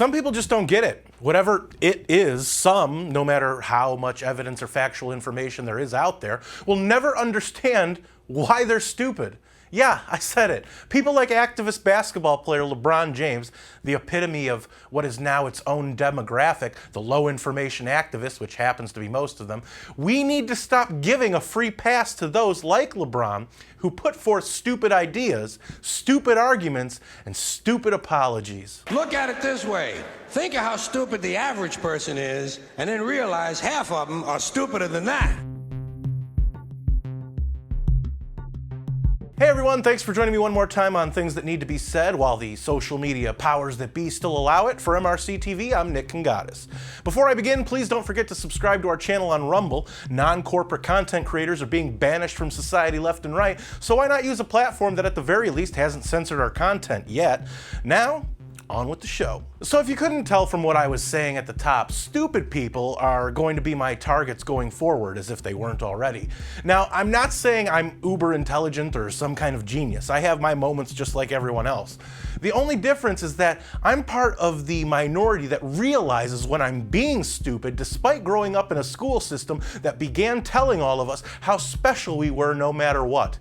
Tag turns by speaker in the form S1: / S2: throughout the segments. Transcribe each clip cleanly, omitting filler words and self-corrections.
S1: Some people just don't get it. Whatever it is, some, no matter how much evidence or factual information there is out there, will never understand why they're stupid. Yeah, I said it. People like activist basketball player LeBron James, the epitome of what is now its own demographic, the low information activists, which happens to be most of them, we need to stop giving a free pass to those like LeBron who put forth stupid ideas, stupid arguments, and stupid apologies.
S2: Look at it this way. Think of how stupid the average person is, and then realize half of them are stupider than that.
S1: Hey everyone, thanks for joining me one more time on Things That Need to Be Said while the social media powers that be still allow it. For MRC-TV, I'm Nick Kangadis. Before I begin, please don't forget to subscribe to our channel on Rumble. Non-corporate content creators are being banished from society left and right, so why not use a platform that at the very least hasn't censored our content yet? Now, on with the show. So if you couldn't tell from what I was saying at the top, stupid people are going to be my targets going forward, as if they weren't already. Now, I'm not saying I'm uber intelligent or some kind of genius. I have my moments just like everyone else. The only difference is that I'm part of the minority that realizes when I'm being stupid, despite growing up in a school system that began telling all of us how special we were no matter what.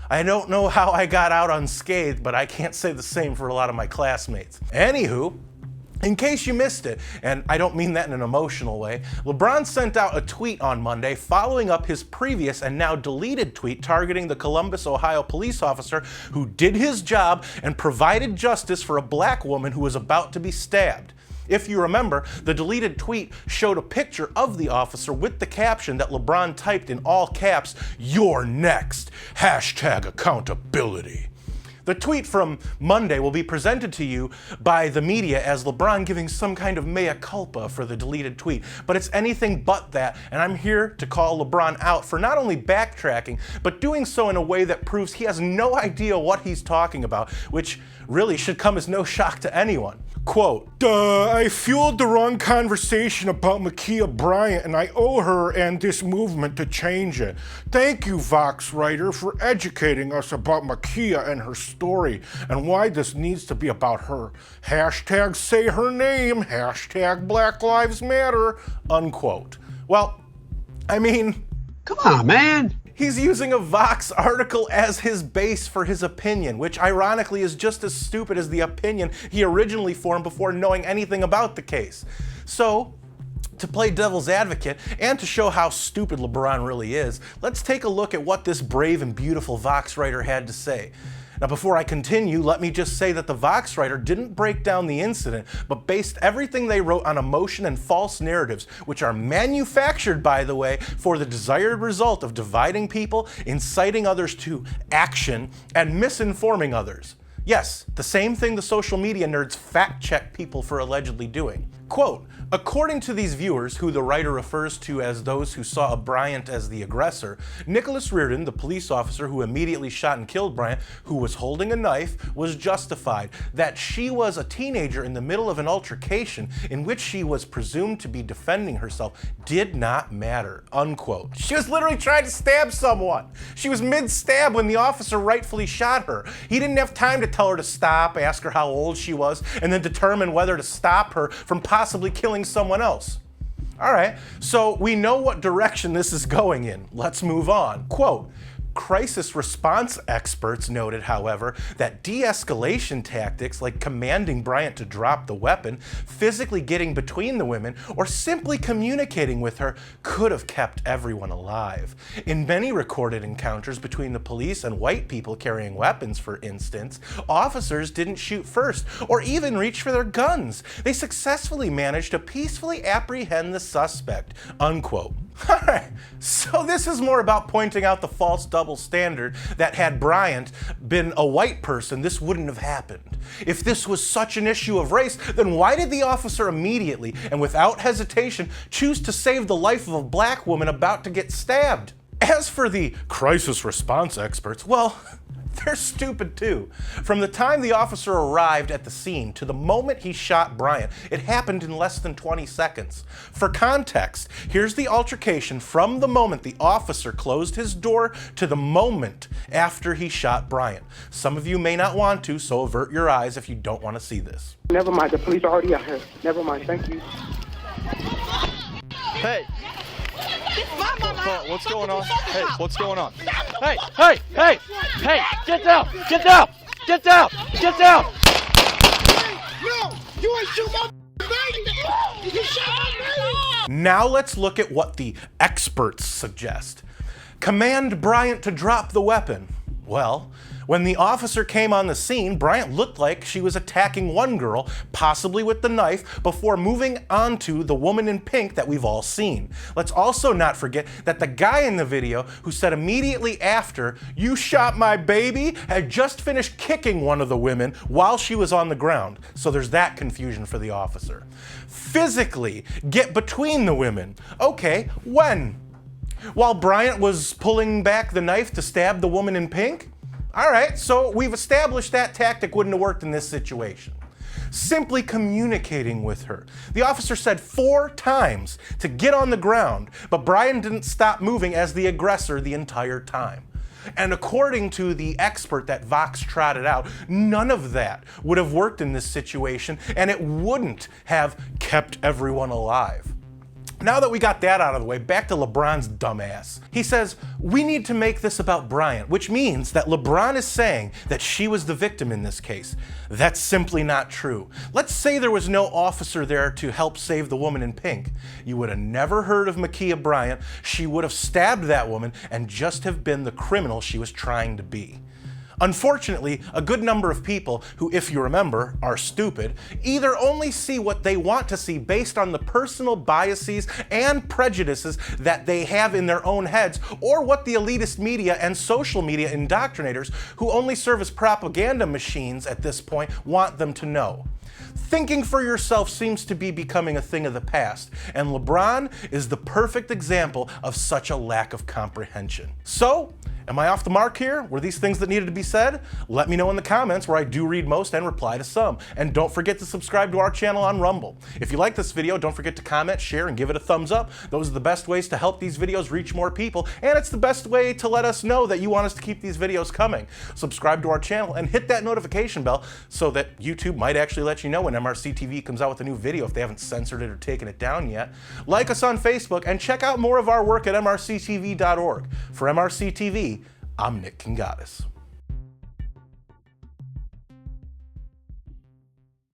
S1: I don't know how I got out unscathed, but I can't say the same for a lot of my classmates. Anywho, in case you missed it, and I don't mean that in an emotional way, LeBron sent out a tweet on Monday following up his previous and now deleted tweet targeting the Columbus, Ohio police officer who did his job and provided justice for a black woman who was about to be stabbed. If you remember, the deleted tweet showed a picture of the officer with the caption that LeBron typed in all caps, "You're next, #accountability." The tweet from Monday will be presented to you by the media as LeBron giving some kind of mea culpa for the deleted tweet, but it's anything but that, and I'm here to call LeBron out for not only backtracking, but doing so in a way that proves he has no idea what he's talking about, which really should come as no shock to anyone. Quote, I fueled the wrong conversation about Ma'Khia Bryant and I owe her and this movement to change it. Thank you, Vox writer, for educating us about Ma'Khia and her story and why this needs to be about her. #say her name, #Black Lives Matter, unquote. Well, I mean,
S3: come on, man.
S1: He's using a Vox article as his base for his opinion, which ironically is just as stupid as the opinion he originally formed before knowing anything about the case. So, to play devil's advocate and to show how stupid LeBron really is, let's take a look at what this brave and beautiful Vox writer had to say. Now, before I continue, let me just say that the Vox writer didn't break down the incident, but based everything they wrote on emotion and false narratives, which are manufactured, by the way, for the desired result of dividing people, inciting others to action, and misinforming others. Yes, the same thing the social media nerds fact-check people for allegedly doing. Quote, according to these viewers, who the writer refers to as those who saw Bryant as the aggressor, Nicholas Reardon, the police officer who immediately shot and killed Bryant, who was holding a knife, was justified. That she was a teenager in the middle of an altercation in which she was presumed to be defending herself did not matter, unquote. She was literally trying to stab someone. She was mid-stab when the officer rightfully shot her. He didn't have time to tell her to stop, ask her how old she was, and then determine whether to stop her from possibly killing someone else. All right, so we know what direction this is going in. Let's move on. Quote, crisis response experts noted, however, that de-escalation tactics like commanding Bryant to drop the weapon, physically getting between the women, or simply communicating with her could have kept everyone alive. In many recorded encounters between the police and white people carrying weapons, for instance, officers didn't shoot first or even reach for their guns. They successfully managed to peacefully apprehend the suspect, unquote. Alright, so this is more about pointing out the false double standard that had Bryant been a white person, this wouldn't have happened. If this was such an issue of race, then why did the officer immediately and without hesitation choose to save the life of a black woman about to get stabbed? As for the crisis response experts, well, They're stupid too. From the time the officer arrived at the scene to the moment he shot Bryant, it happened in less than 20 seconds. For context, here's the altercation from the moment the officer closed his door to the moment after he shot Bryant. Some of you may not want to, so avert your eyes if you don't want to see this.
S3: Never mind, the police are already out here. Never mind, thank you.
S4: Hey! What's going on? Hey, what's going on? Hey, hey, hey, hey, get down, get down, get down, get down!
S5: No, you ain't shoot my baby! You shot my baby!
S1: Now let's look at what the experts suggest. Command Bryant to drop the weapon. Well, when the officer came on the scene, Bryant looked like she was attacking one girl, possibly with the knife, before moving on to the woman in pink that we've all seen. Let's also not forget that the guy in the video who said immediately after, "You shot my baby," had just finished kicking one of the women while she was on the ground. So there's that confusion for the officer. Physically get between the women. Okay, when? While Bryant was pulling back the knife to stab the woman in pink? All right, so we've established that tactic wouldn't have worked in this situation. Simply communicating with her. The officer said 4 times to get on the ground, but Bryant didn't stop moving as the aggressor the entire time. And according to the expert that Vox trotted out, none of that would have worked in this situation, and it wouldn't have kept everyone alive. Now that we got that out of the way, back to LeBron's dumbass. He says, we need to make this about Bryant, which means that LeBron is saying that she was the victim in this case. That's simply not true. Let's say there was no officer there to help save the woman in pink. You would have never heard of Ma'Khia Bryant. She would have stabbed that woman and just have been the criminal she was trying to be. Unfortunately, a good number of people who, if you remember, are stupid, either only see what they want to see based on the personal biases and prejudices that they have in their own heads, or what the elitist media and social media indoctrinators, who only serve as propaganda machines at this point, want them to know. Thinking for yourself seems to be becoming a thing of the past, and LeBron is the perfect example of such a lack of comprehension. So, am I off the mark here? Were these things that needed to be said? Let me know in the comments, where I do read most and reply to some. And don't forget to subscribe to our channel on Rumble. If you like this video, don't forget to comment, share, and give it a thumbs up. Those are the best ways to help these videos reach more people, and it's the best way to let us know that you want us to keep these videos coming. Subscribe to our channel and hit that notification bell so that YouTube might actually let you know when MRC-TV comes out with a new video if they haven't censored it or taken it down yet. Like us on Facebook and check out more of our work at MRCTV.org. For MRC-TV, I'm Nick Kangadis.